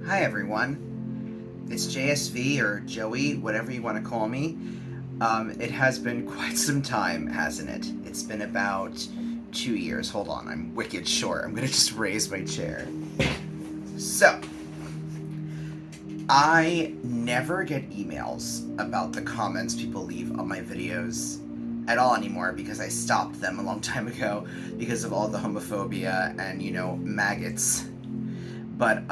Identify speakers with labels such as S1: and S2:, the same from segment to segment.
S1: Hi everyone, it's JSV or Joey, whatever you want to call me. It has been quite some time, hasn't it? It's been about 2 years. Hold on, I'm wicked short. I'm gonna just raise my chair. So, I never get emails about the comments people leave on my videos at all anymore because I stopped them a long time ago because of all the homophobia and, maggots. But,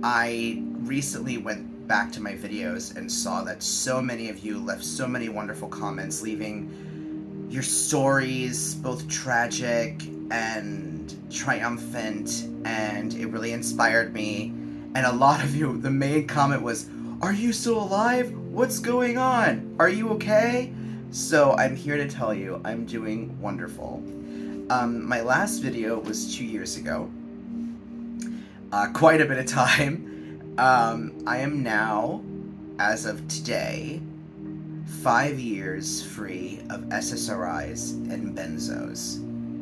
S1: I recently went back to my videos and saw that so many of you left so many wonderful comments, leaving your stories both tragic and triumphant, and it really inspired me. And a lot of you, the main comment was, "Are you still alive? What's going on? Are you okay?" So I'm here to tell you I'm doing wonderful. My last video was 2 years ago. Quite a bit of time. I am now, as of today, 5 years free of SSRIs and Benzos.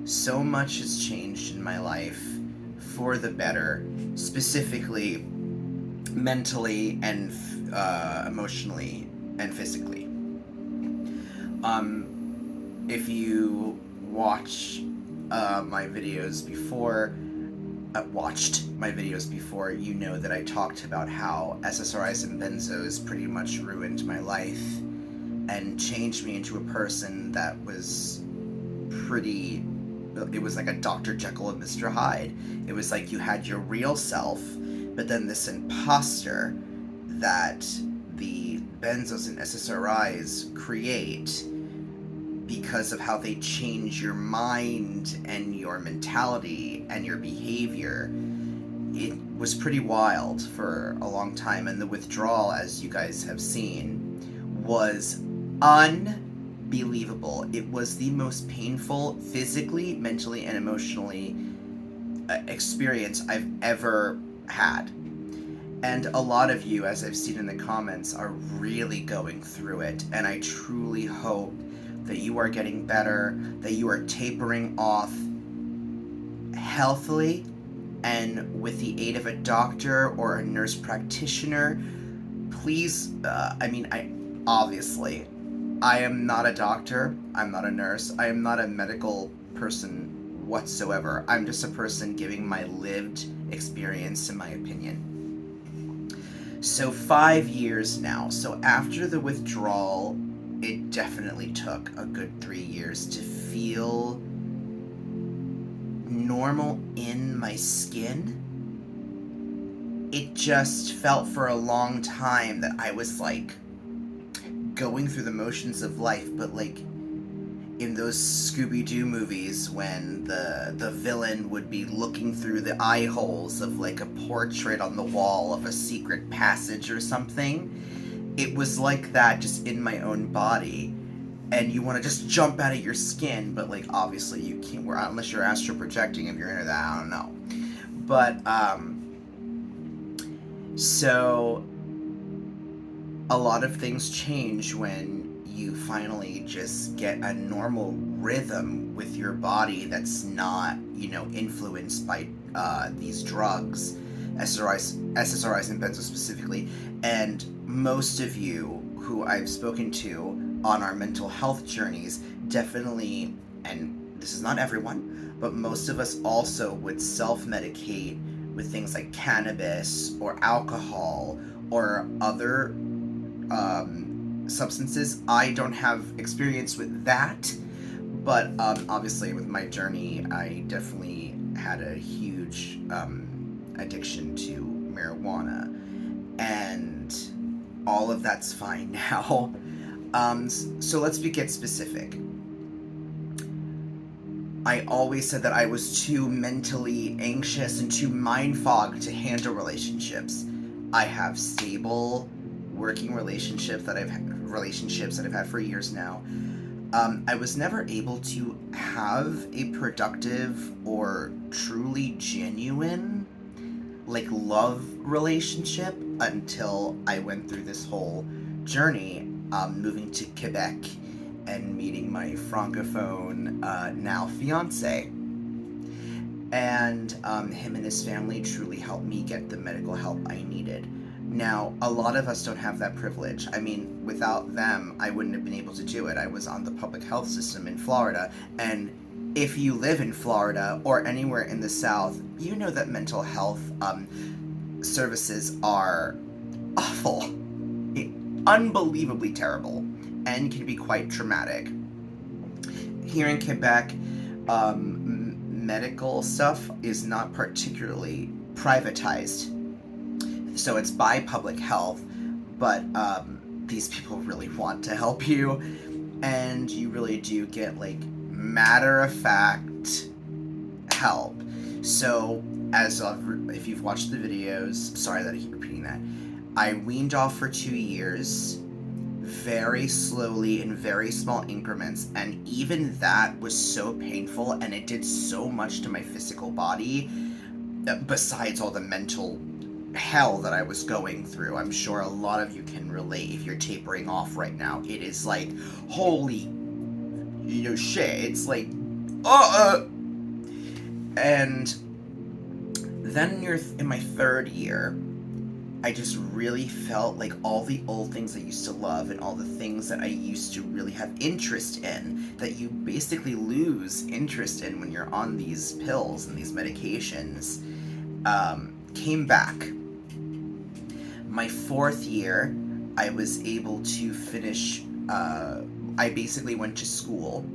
S1: So much has changed in my life for the better, specifically mentally and emotionally and physically. If you watch my videos before, watched my videos before, you know that I talked about how SSRIs and Benzos pretty much ruined my life and changed me into a person that was it was like a Dr. Jekyll and Mr. Hyde. It was like you had your real self, but then this imposter that the Benzos and SSRIs create because of how they change your mind and your mentality and your behavior. It was pretty wild for a long time, and the withdrawal, as you guys have seen, was unbelievable. It was the most painful physically, mentally, and emotionally experience I've ever had. And a lot of you, as I've seen in the comments, are really going through it, and I truly hope that you are getting better, that you are tapering off healthily and with the aid of a doctor or a nurse practitioner. Please, I am not a doctor, I'm not a nurse, I am not a medical person whatsoever. I'm just a person giving my lived experience and my opinion. So 5 years now. So after the withdrawal, it definitely took a good 3 years to feel normal in my skin. It just felt for a long time that I was like going through the motions of life, but like in those Scooby-Doo movies when the villain would be looking through the eye holes of like a portrait on the wall of a secret passage or something. It was like that, just in my own body, and you want to just jump out of your skin, but like obviously you can't, unless you're astral projecting. If you're into that, I don't know. But so a lot of things change when you finally just get a normal rhythm with your body that's not, influenced by these drugs, SSRIs and Benzos specifically. And most of you who I've spoken to on our mental health journeys definitely, and this is not everyone, but most of us also would self-medicate with things like cannabis or alcohol or other substances. I don't have experience with that, but obviously with my journey, I definitely had a huge addiction to marijuana, and all of that's fine now. So let's get specific. I always said that I was too mentally anxious and too mind-fogged to handle relationships. I have stable working relationships that I've had for years now. I was never able to have a productive or truly genuine love relationship until I went through this whole journey, moving to Quebec and meeting my francophone now fiance. And him and his family truly helped me get the medical help I needed. Now, a lot of us don't have that privilege. I mean, without them, I wouldn't have been able to do it. I was on the public health system in Florida, and if you live in Florida or anywhere in the South, you know that mental health services are awful, unbelievably terrible, and can be quite traumatic. Here in Quebec, medical stuff is not particularly privatized, so it's by public health, but these people really want to help you, and you really do get like matter of fact help. So if you've watched the videos, sorry that I keep repeating that, I weaned off for 2 years, very slowly in very small increments, and even that was so painful, and it did so much to my physical body, besides all the mental hell that I was going through. I'm sure a lot of you can relate. If you're tapering off right now, it is like, holy, shit. It's like, and then in my 3rd year, I just really felt like all the old things I used to love and all the things that I used to really have interest in, that you basically lose interest in when you're on these pills and these medications, came back. My 4th year, I was able to finish, I basically went to school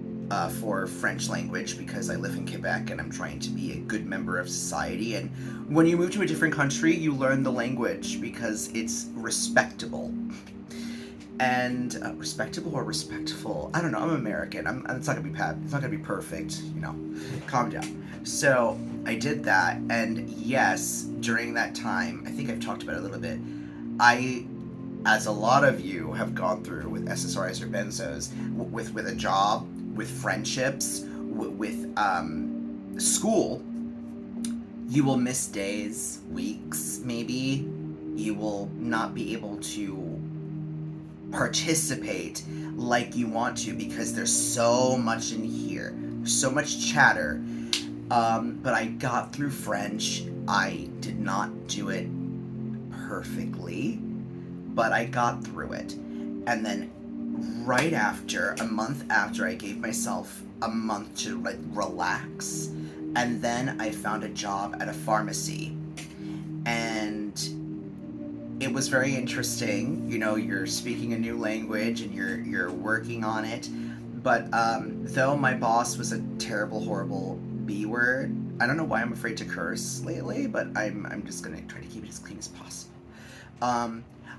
S1: for French language because I live in Quebec and I'm trying to be a good member of society. And when you move to a different country, you learn the language because it's respectable. And respectable or respectful? I don't know. I'm American. It's not gonna be it's not gonna be perfect. Calm down. So I did that, and yes, during that time, I think I've talked about it a little bit. As a lot of you have gone through with SSRIs or Benzos, with a job, with friendships, with school, you will miss days, weeks, maybe. You will not be able to participate like you want to because there's so much in here, so much chatter. But I got through French. I did not do it perfectly, but I got through it. And then right after, a month after, I gave myself a month to relax, and then I found a job at a pharmacy, and it was very interesting. You're speaking a new language and you're working on it, but though my boss was a terrible, horrible B word, I don't know why I'm afraid to curse lately, but I'm just gonna try to keep it as clean as possible.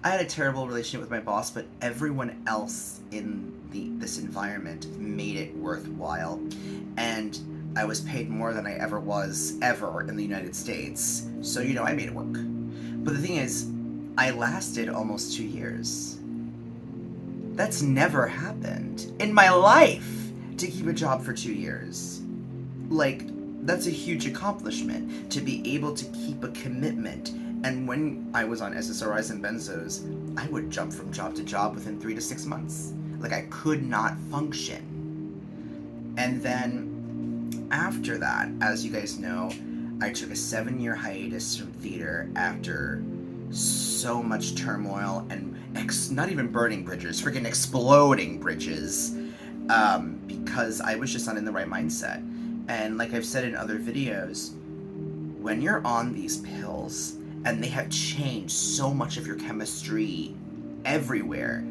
S1: I had a terrible relationship with my boss, but everyone else in this environment made it worthwhile, and I was paid more than I ever in the United States, so I made it work. But the thing is, I lasted almost 2 years. That's never happened in my life, to keep a job for 2 years. That's a huge accomplishment, to be able to keep a commitment. And when I was on SSRIs and Benzos, I would jump from job to job within 3 to 6 months. I could not function. And then after that, as you guys know, I took a 7-year hiatus from theater after so much turmoil and not even burning bridges, freaking exploding bridges, because I was just not in the right mindset. And like I've said in other videos, when you're on these pills and they have changed so much of your chemistry everywhere,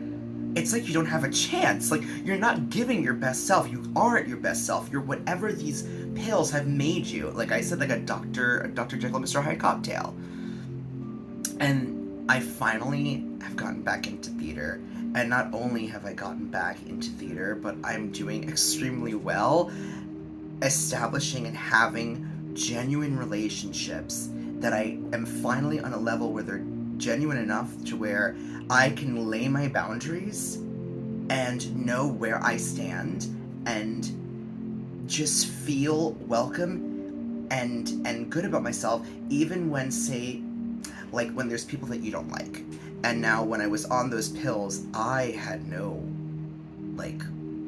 S1: it's like you don't have a chance. You're not giving your best self. You aren't your best self. You're whatever these pills have made you. Like I said, a Dr. Jekyll and Mr. Hyde cocktail. And I finally have gotten back into theater. And not only have I gotten back into theater, but I'm doing extremely well, establishing and having genuine relationships that I am finally on a level where they're genuine enough to where I can lay my boundaries and know where I stand and just feel welcome and good about myself, even when, say, when there's people that you don't like. And now when I was on those pills, I had no,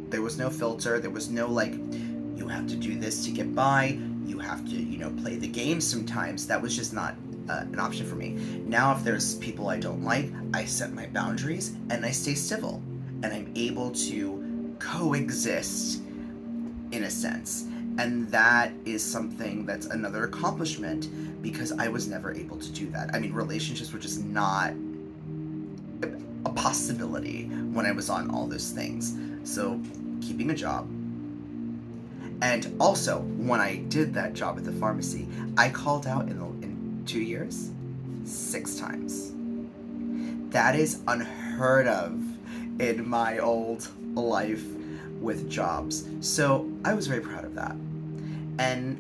S1: there was no filter, there was no, you have to do this to get by, you have to, play the game sometimes. That was just not an option for me. Now, if there's people I don't like, I set my boundaries and I stay civil. And I'm able to coexist in a sense. And that is something that's another accomplishment, because I was never able to do that. I mean, relationships were just not a possibility when I was on all those things. So, keeping a job. And also, when I did that job at the pharmacy, I called out in 2 years 6 times. That is unheard of in my old life with jobs. So I was very proud of that. And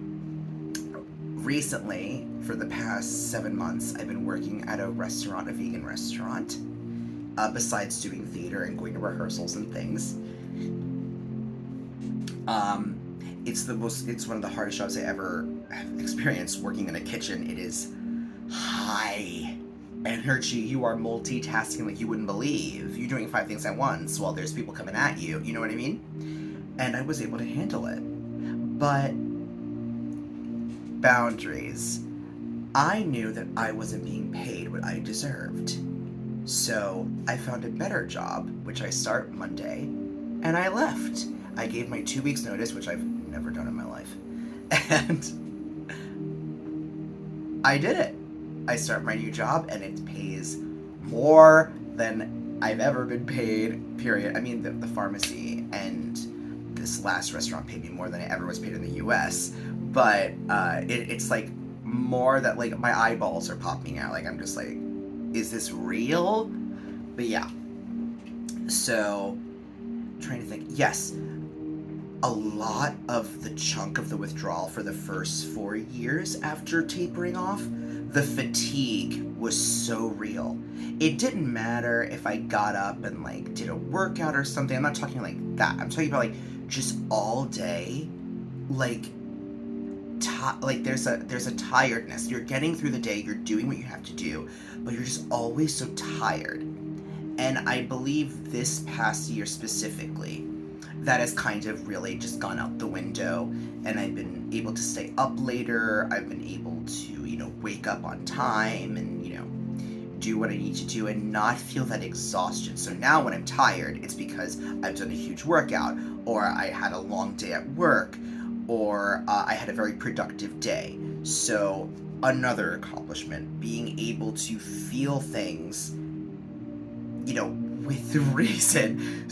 S1: recently, for the past 7 months, I've been working at a restaurant, a vegan restaurant, besides doing theater and going to rehearsals and things. It's one of the hardest jobs I ever have experienced, working in a kitchen. It is high energy. You are multitasking like you wouldn't believe. You're doing 5 things at once while there's people coming at you. You know what I mean? And I was able to handle it. But boundaries. I knew that I wasn't being paid what I deserved. So I found a better job, which I start Monday, and I left. I gave my 2 weeks notice, which I've never done in my life. And I did it. I start my new job, and it pays more than I've ever been paid, period. I mean, the pharmacy and this last restaurant paid me more than I ever was paid in the US. But it's like more that, like, my eyeballs are popping out. Like, I'm just like, is this real? But yeah. So, I'm trying to think. Yes. A lot of the chunk of the withdrawal for the first 4 years after tapering off, the fatigue was so real. It didn't matter if I got up and, like, did a workout or something. I'm not talking like that. I'm talking about, like, just all day, like, there's a tiredness. You're getting through the day, you're doing what you have to do, but you're just always so tired. And I believe this past year specifically, that has kind of really just gone out the window, and I've been able to stay up later. I've been able to, wake up on time and, do what I need to do and not feel that exhaustion. So now when I'm tired, it's because I've done a huge workout, or I had a long day at work, or I had a very productive day. So another accomplishment, being able to feel things, with reason,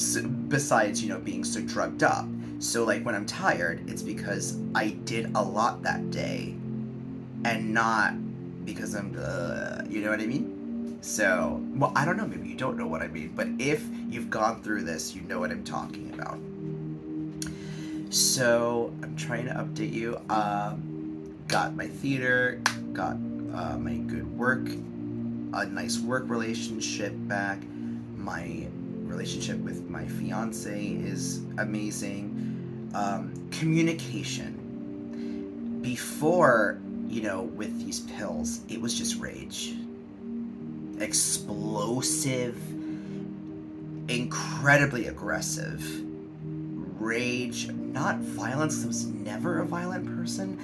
S1: besides, being so drugged up. So, like, when I'm tired, it's because I did a lot that day, and not because I'm, you know what I mean? So, well, I don't know, maybe you don't know what I mean, but if you've gone through this, you know what I'm talking about. So, I'm trying to update you. Got my theater, got my good work, a nice work relationship back. My relationship with my fiance is amazing. Communication. Before, with these pills, it was just rage. Explosive, incredibly aggressive. Rage, not violence, 'cause I was never a violent person.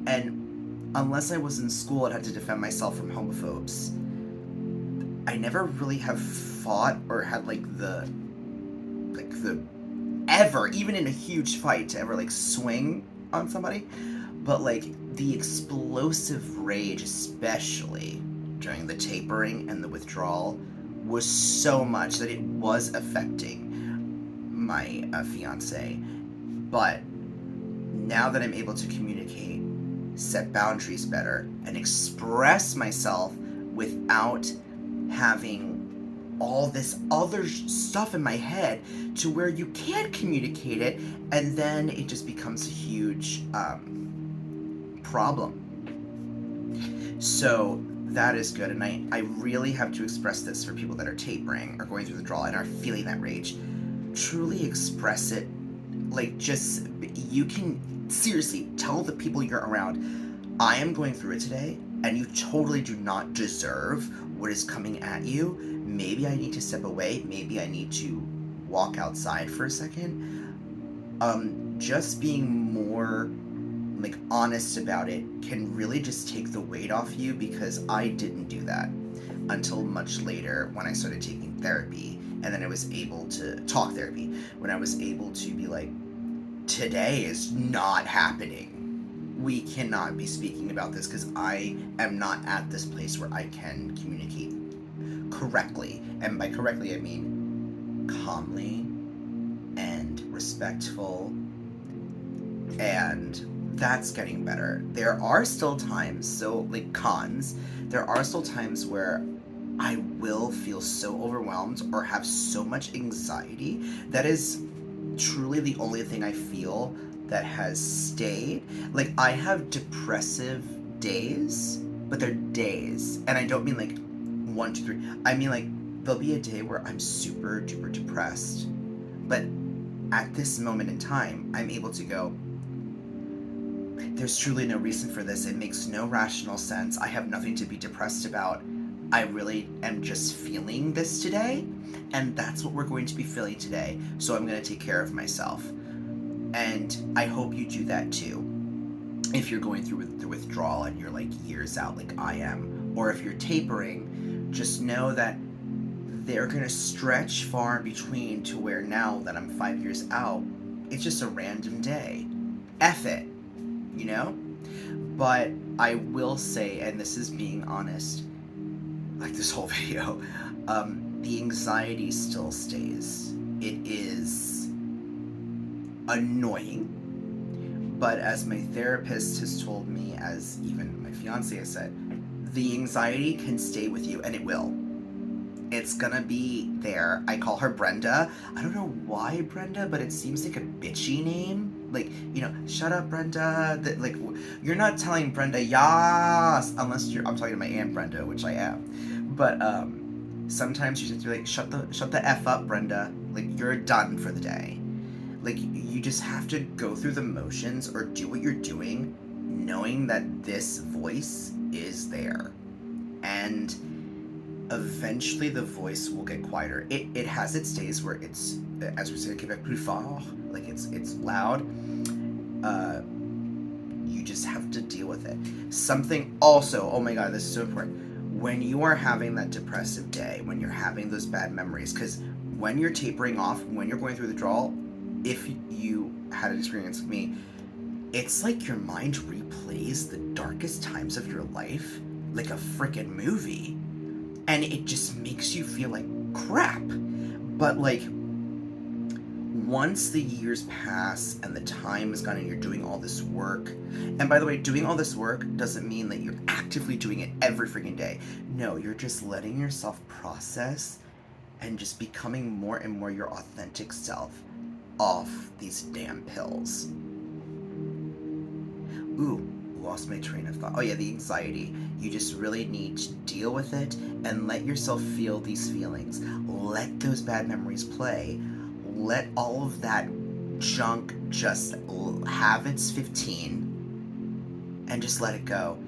S1: And unless I was in school and had to defend myself from homophobes, I never really have fought or had the ever, even in a huge fight, to ever swing on somebody. But the explosive rage, especially during the tapering and the withdrawal, was so much that it was affecting my fiance. But now that I'm able to communicate, set boundaries better, and express myself without having all this other stuff in my head to where you can't communicate it, and then it just becomes a huge problem. So that is good, and I really have to express this for people that are tapering or going through the withdrawal and are feeling that rage. Truly express it. You can seriously tell the people you're around, I am going through it today, and you totally do not deserve what is coming at you. Maybe I need to step away. Maybe I need to walk outside for a second. Just being more like honest about it can really just take the weight off you, because I didn't do that until much later when I started taking therapy, and then I was able to talk therapy, when I was able to be like, today is not happening. We cannot be speaking about this because I am not at this place where I can communicate correctly. And by correctly, I mean calmly and respectful, and that's getting better. There are still times, so like cons, there are still times where I will feel so overwhelmed or have so much anxiety. That is truly the only thing I feel that has stayed. Like, I have depressive days, but they're days. And I don't mean like 1, 2, 3. I mean like there'll be a day where I'm super duper depressed, but at this moment in time, I'm able to go, there's truly no reason for this. It makes no rational sense. I have nothing to be depressed about. I really am just feeling this today, and that's what we're going to be feeling today. So I'm going to take care of myself. And I hope you do that too. If you're going through the withdrawal and you're like years out like I am, or if you're tapering, just know that they're going to stretch far in between to where now that I'm 5 years out, it's just a random day. F it, you know? But I will say, and this is being honest, like this whole video, the anxiety still stays. It is annoying, but as my therapist has told me, as even my fiance has said, the anxiety can stay with you, and it will. It's gonna be there. I call her Brenda. I don't know why Brenda, but it seems like a bitchy name. Like, you know, shut up, Brenda. Like, you're not telling Brenda yas unless I'm talking to my Aunt Brenda, which I am. But sometimes you just be like, shut the F up, Brenda. Like, you're done for the day. Like, you just have to go through the motions or do what you're doing, knowing that this voice is there. And eventually the voice will get quieter. It has its days where it's, as we say, Quebec plus fort, like it's loud. You just have to deal with it. Something also, oh my god, this is so important. When you are having that depressive day, when you're having those bad memories, because when you're tapering off, when you're going through the withdrawal, if you had an experience with me, it's like your mind replays the darkest times of your life like a freaking movie. And it just makes you feel like crap. But like, once the years pass and the time is gone and you're doing all this work, and by the way, doing all this work doesn't mean that you're actively doing it every freaking day. No, you're just letting yourself process and just becoming more and more your authentic self off these damn pills. Ooh, lost my train of thought. Oh yeah, the anxiety. You just really need to deal with it and let yourself feel these feelings. Let those bad memories play. Let all of that junk just have its 15 and just let it go.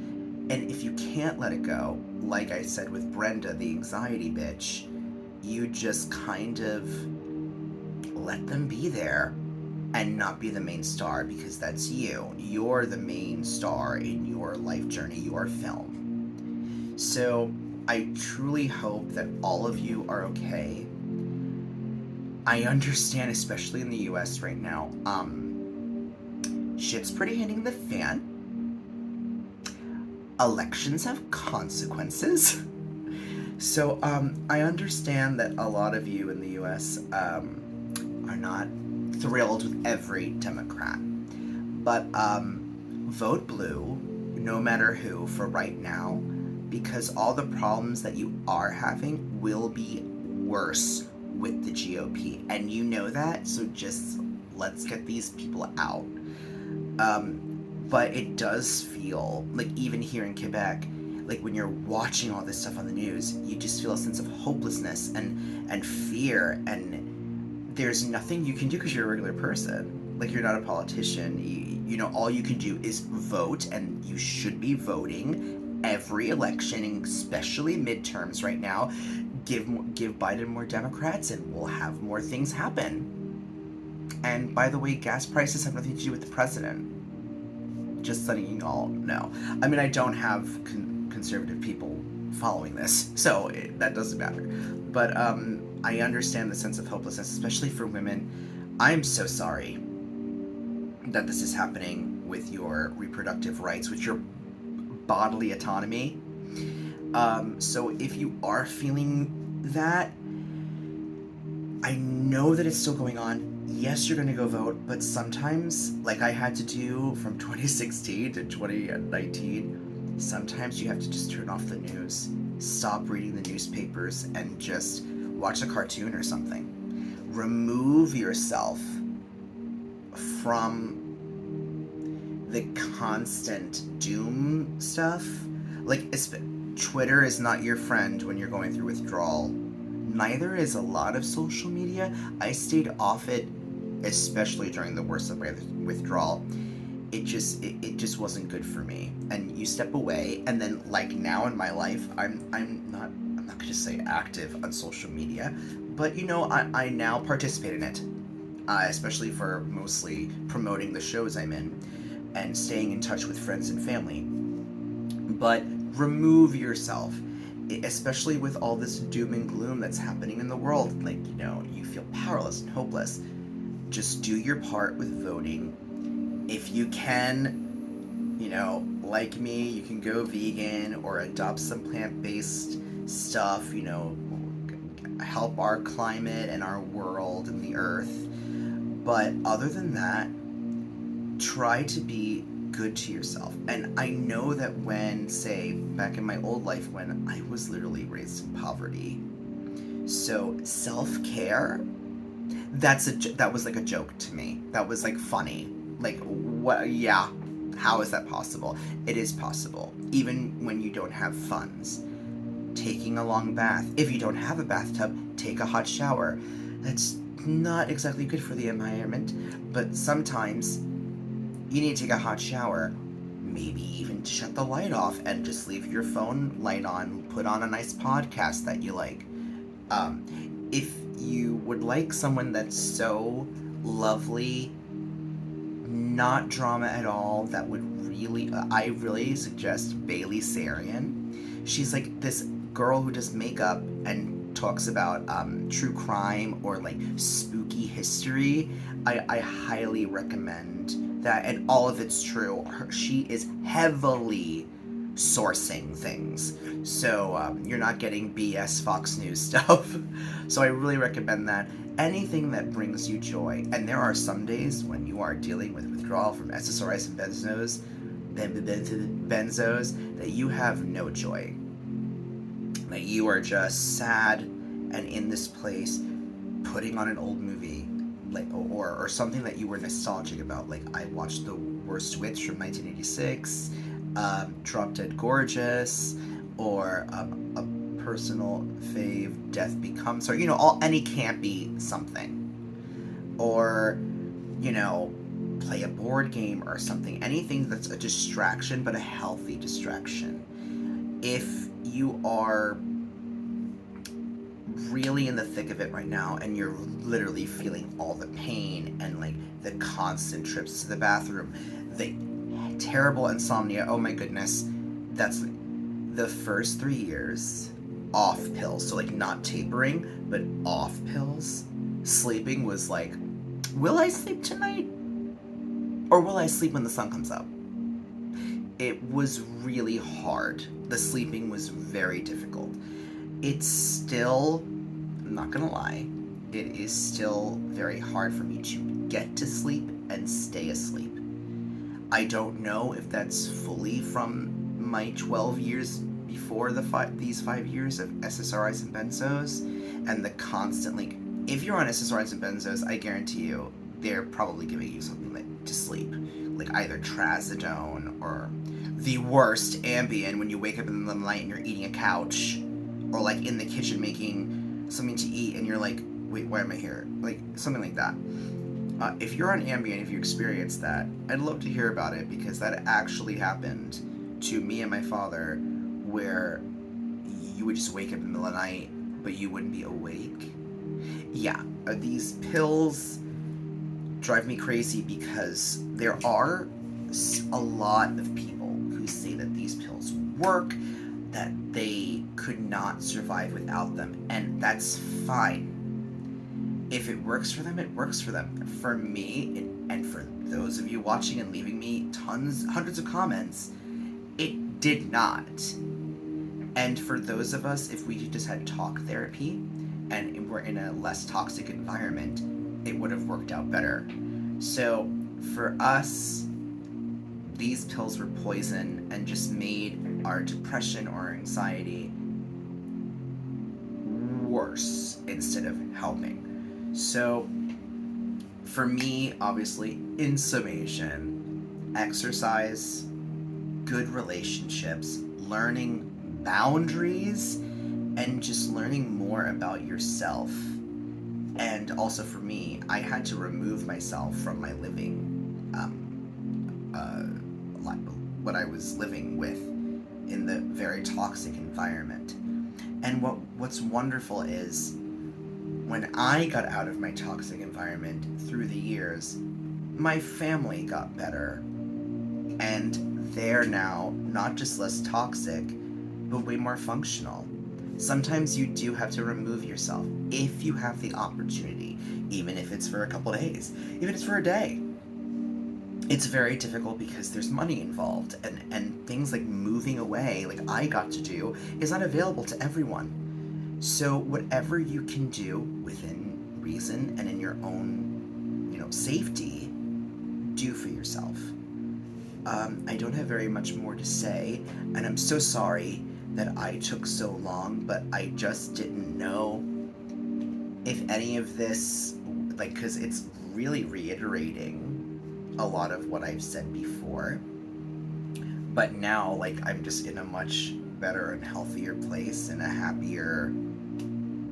S1: And if you can't let it go, like I said with Brenda, the anxiety bitch, you just kind of let them be there and not be the main star, because that's you. You're the main star in your life journey, your film. So I truly hope that all of you are okay. I understand, especially in the US right now, shit's pretty hitting the fan. Elections have consequences. So I understand that a lot of you in the US are not thrilled with every Democrat, but vote blue no matter who for right now, because all the problems that you are having will be worse with the GOP, and you know that, so just let's get these people out. But it does feel like, even here in Quebec, like when you're watching all this stuff on the news, you just feel a sense of hopelessness and fear, and there's nothing you can do because you're a regular person. Like, you're not a politician. You know, all you can do is vote, and you should be voting every election, especially midterms right now. Give Biden more Democrats, and we'll have more things happen. And by the way, gas prices have nothing to do with the president. just letting you all know. I mean, I don't have conservative people following this, so that doesn't matter. But I understand the sense of hopelessness, especially for women. I'm so sorry that this is happening with your reproductive rights, with your bodily autonomy. So if you are feeling that, I know that it's still going on. Yes, you're going to go vote, but sometimes, like I had to do from 2016 to 2019, sometimes you have to just turn off the news, stop reading the newspapers, and just watch a cartoon or something. Remove yourself from the constant doom stuff. Like, Twitter is not your friend when you're going through withdrawal. Neither is a lot of social media. I stayed off it, especially during the worst of my withdrawal. It just wasn't good for me. And you step away, and then like now in my life, I'm not gonna say active on social media, but I now participate in it, especially for mostly promoting the shows I'm in and staying in touch with friends and family. But remove yourself, especially with all this doom and gloom that's happening in the world. Like, you feel powerless and hopeless. Just do your part with voting. If you can, like me, you can go vegan or adopt some plant-based stuff, help our climate and our world and the earth. But other than that, try to be good to yourself. And I know that when, say, back in my old life, when I was literally raised in poverty, so self-care, that was like a joke to me. That was like funny. Like, what? Yeah, how is that possible? It is possible, even when you don't have funds. Taking a long bath. If you don't have a bathtub, take a hot shower. That's not exactly good for the environment, but sometimes you need to take a hot shower. Maybe even shut the light off and just leave your phone light on. Put on a nice podcast that you like. If you would like someone that's so lovely, not drama at all, that would really, I really suggest Bailey Sarian. She's like this girl who does makeup and talks about true crime or like spooky history. I highly recommend that, and all of it's true. She is heavily sourcing things, so you're not getting BS Fox News stuff. So I really recommend that. Anything that brings you joy. And there are some days when you are dealing with withdrawal from SSRIs and Benzos that you have no joy, that you are just sad and in this place, putting on an old movie, like or something that you were nostalgic about. Like, I watched The Worst Witch from 1986, Drop Dead Gorgeous, or a personal fave, Death Becomes Her. Any campy something, or play a board game or something. Anything that's a distraction, but a healthy distraction. If you are really in the thick of it right now and you're literally feeling all the pain and like the constant trips to the bathroom, the terrible insomnia, oh my goodness, that's the first 3 years off pills. So like not tapering, but off pills. Sleeping was like, will I sleep tonight? Or will I sleep when the sun comes up? It was really hard. The sleeping was very difficult. It's still, I'm not gonna lie, it is still very hard for me to get to sleep and stay asleep. I don't know if that's fully from my 12 years before these 5 years of SSRIs and Benzos, and the constant, like, if you're on SSRIs and Benzos, I guarantee you, they're probably giving you something to sleep, like either trazodone or the worst, Ambien, when you wake up in the night and you're eating a couch, or like in the kitchen making something to eat and you're like, wait, why am I here? Like something like that. If you're on Ambien, if you experience that, I'd love to hear about it, because that actually happened to me and my father, where you would just wake up in the middle of the night, but you wouldn't be awake. Yeah, these pills drive me crazy, because there are a lot of people who say that these pills work, that they could not survive without them, and that's fine. If it works for them, it works for them. For me, and for those of you watching and leaving me hundreds of comments, it did not. And for those of us, if we just had talk therapy and we're in a less toxic environment, it would have worked out better. So for us, these pills were poison and just made our depression or anxiety worse instead of helping. So for me, obviously, in summation, exercise, good relationships, learning boundaries, and just learning more about yourself. And also for me, I had to remove myself from my living, what I was living with in the very toxic environment. And what's wonderful is when I got out of my toxic environment through the years, my family got better. And they're now not just less toxic, but way more functional. Sometimes you do have to remove yourself if you have the opportunity, even if it's for a couple days, even if it's for a day. It's very difficult because there's money involved, and things like moving away, like I got to do, is not available to everyone. So whatever you can do within reason and in your own, safety, do for yourself. I don't have very much more to say, and I'm so sorry that I took so long, but I just didn't know if any of this, because it's really reiterating a lot of what I've said before. But now, I'm just in a much better and healthier place and a happier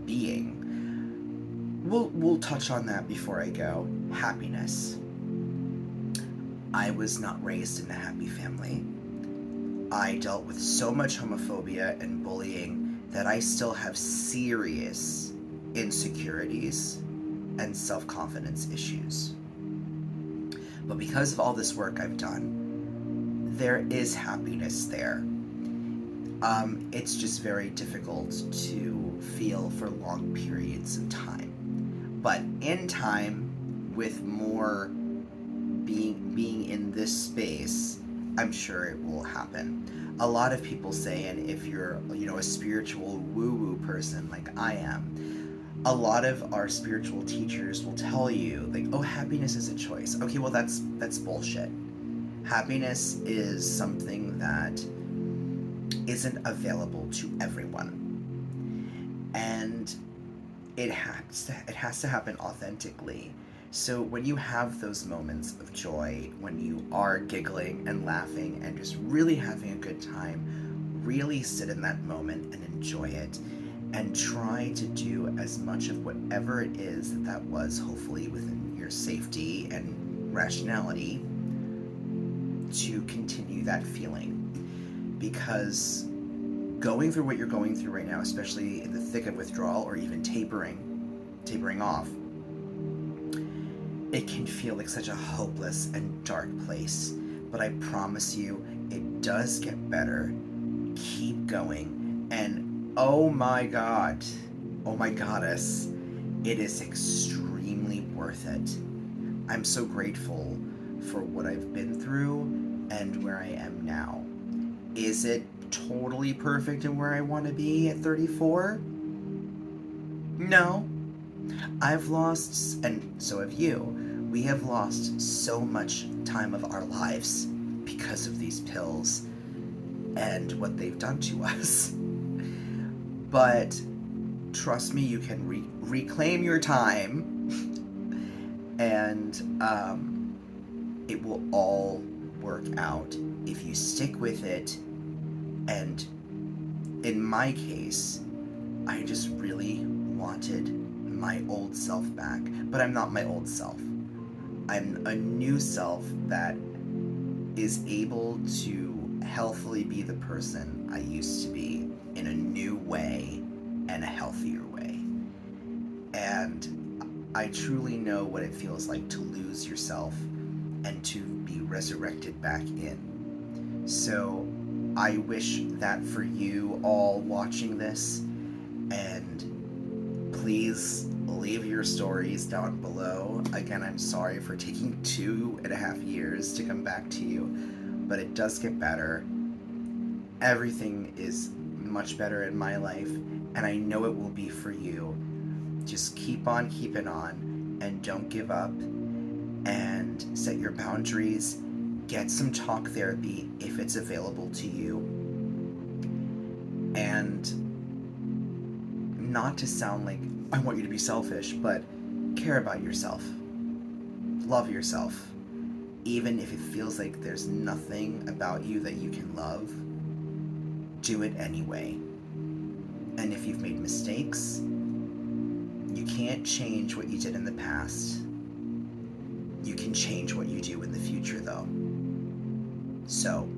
S1: being. We'll touch on that before I go. Happiness. I was not raised in a happy family. I dealt with so much homophobia and bullying that I still have serious insecurities and self-confidence issues. But because of all this work I've done, there is happiness there. It's just very difficult to feel for long periods of time. But in time, with more being in this space, I'm sure it will happen. A lot of people say, and if you're, a spiritual woo-woo person like I am, a lot of our spiritual teachers will tell you, oh, happiness is a choice. Okay, well, that's bullshit. Happiness is something that isn't available to everyone. And it has to happen authentically. So when you have those moments of joy, when you are giggling and laughing and just really having a good time, really sit in that moment and enjoy it, and try to do as much of whatever it is that was, hopefully within your safety and rationality, to continue that feeling. Because going through what you're going through right now, especially in the thick of withdrawal or even tapering off, it can feel like such a hopeless and dark place. But I promise you, it does get better. Keep going. And oh my God, oh my goddess, it is extremely worth it. I'm so grateful for what I've been through and where I am now. Is it totally perfect and where I want to be at 34? No. I've lost, and so have you, we have lost so much time of our lives because of these pills and what they've done to us. But trust me, you can reclaim your time, and it will all work out if you stick with it. And in my case, I just really wanted my old self back, but I'm not my old self. I'm a new self that is able to healthily be the person I used to be in a new way and a healthier way. And I truly know what it feels like to lose yourself and to be resurrected back in. So I wish that for you all watching this, and please leave your stories down below. Again, I'm sorry for taking 2.5 years to come back to you, but it does get better. Everything is much better in my life, and I know it will be for you. Just keep on keeping on, and don't give up, and set your boundaries. Get some talk therapy if it's available to you. And not to sound like I want you to be selfish, but care about yourself. Love yourself. Even if it feels like there's nothing about you that you can love, do it anyway. And if you've made mistakes, you can't change what you did in the past. You can change what you do in the future, though. So,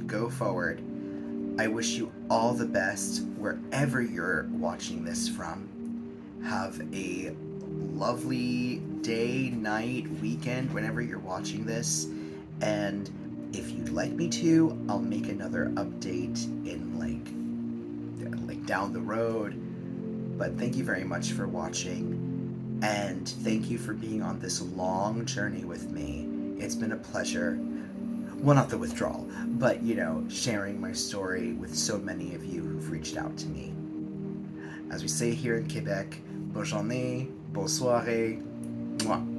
S1: go forward. I wish you all the best wherever you're watching this from. Have a lovely day, night, weekend, whenever you're watching this. And if you'd like me to, I'll make another update in like down the road. But thank you very much for watching. And thank you for being on this long journey with me. It's been a pleasure. Well, not the withdrawal, but, sharing my story with so many of you who've reached out to me. As we say here in Quebec, bonne journée, bonne soirée, mwah.